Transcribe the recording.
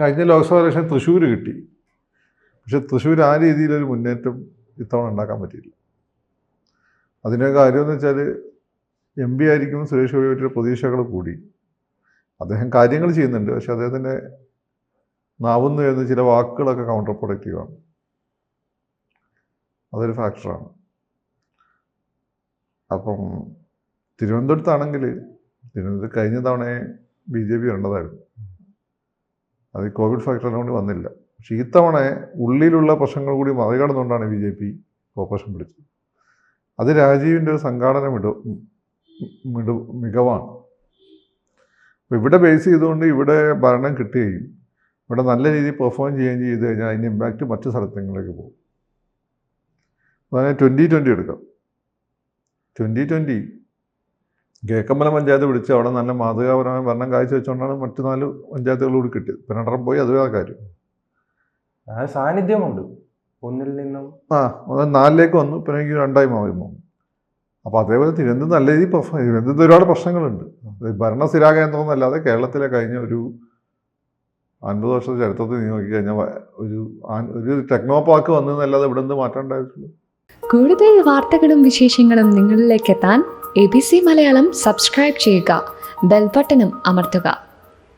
കഴിഞ്ഞ ലോക്സഭാ ഇലക്ഷൻ തൃശ്ശൂർ കിട്ടി. പക്ഷെ തൃശ്ശൂർ ആ രീതിയിലൊരു മുന്നേറ്റം ഇത്തവണ ഉണ്ടാക്കാൻ പറ്റിയില്ല. അതിൻ്റെ കാര്യമെന്ന് വെച്ചാൽ MP ആയിരിക്കും സുരേഷ് ഗോപിയെ പറ്റിയ പ്രതീക്ഷകൾ കൂടി. അദ്ദേഹം കാര്യങ്ങൾ ചെയ്യുന്നുണ്ട്, പക്ഷെ അദ്ദേഹത്തിൻ്റെ നാവുന്നു വരുന്ന ചില വാക്കുകളൊക്കെ കൗണ്ടർ പ്രൊഡക്റ്റീവാണ്. അതൊരു ഫാക്ടറാണ്. അപ്പം തിരുവനന്തപുരത്താണെങ്കിൽ തിരുവനന്തപുരത്ത് കഴിഞ്ഞ തവണയെ BJP വരേണ്ടതായിരുന്നു. അത് കോവിഡ് ഫാക്ടറിനോട് വന്നില്ല. പക്ഷേ ഇത്തവണ ഉള്ളിലുള്ള പ്രശ്നങ്ങൾ കൂടി മറികടന്നുകൊണ്ടാണ് BJP കോർപ്പറേഷൻ പിടിച്ചത്. അത് രാജീവിൻ്റെ ഒരു സംഘാടന മികവാണ്. അപ്പോൾ ഇവിടെ ബേസ് ചെയ്തുകൊണ്ട് ഇവിടെ ഭരണം കിട്ടുകയും ഇവിടെ നല്ല രീതിയിൽ പെർഫോം ചെയ്യുകയും ചെയ്ത് കഴിഞ്ഞാൽ അതിൻ്റെ ഇമ്പാക്റ്റ് മറ്റു സ്ഥലങ്ങളിലേക്ക് പോകും. അതായത് 2020 എടുക്കാം. 2020 കേക്കമ്പലം പഞ്ചായത്ത് പിടിച്ച് അവിടെ നല്ല മാതൃകാപരമായ ഭരണം കാഴ്ചവെച്ചുകൊണ്ടാണ് മറ്റു 4 പഞ്ചായത്തുകൾ കൂടി കിട്ടിയത്. പിന്നീട് പോയി അത് വേറെ കാര്യം. സാന്നിധ്യമുണ്ട്. ഒന്നിൽ നിന്നും 4ലേക്ക് വന്നു, പിന്നെ എനിക്ക് 2ആയി മാറുന്നു. അപ്പോൾ അതേപോലെ തിരുവനന്തപുരം നല്ല രീതിയിൽ പെർഫോം. തിരുവനന്തപുരത്ത് ഒരുപാട് പ്രശ്നങ്ങളുണ്ട്. ഭരണസ്ഥിരാകേന്ദ്രം എന്നല്ലാതെ കേരളത്തിലെ കഴിഞ്ഞ ഒരു 50 വർഷത്തെ ചരിത്രത്തിൽ നീ നോക്കിക്കഴിഞ്ഞാൽ ഒരു ടെക്നോ പാർക്ക് വന്നതെന്നല്ലാതെ ഇവിടെ നിന്ന് മാറ്റം ഉണ്ടായിട്ടുള്ളൂ. കൂടുതൽ വാർത്തകളും വിശേഷങ്ങളും നിങ്ങളിലേക്ക് എത്താൻ ABC മലയാളം സബ്സ്ക്രൈബ് ചെയ്യുക, ബെൽ ബട്ടണും അമർത്തുക.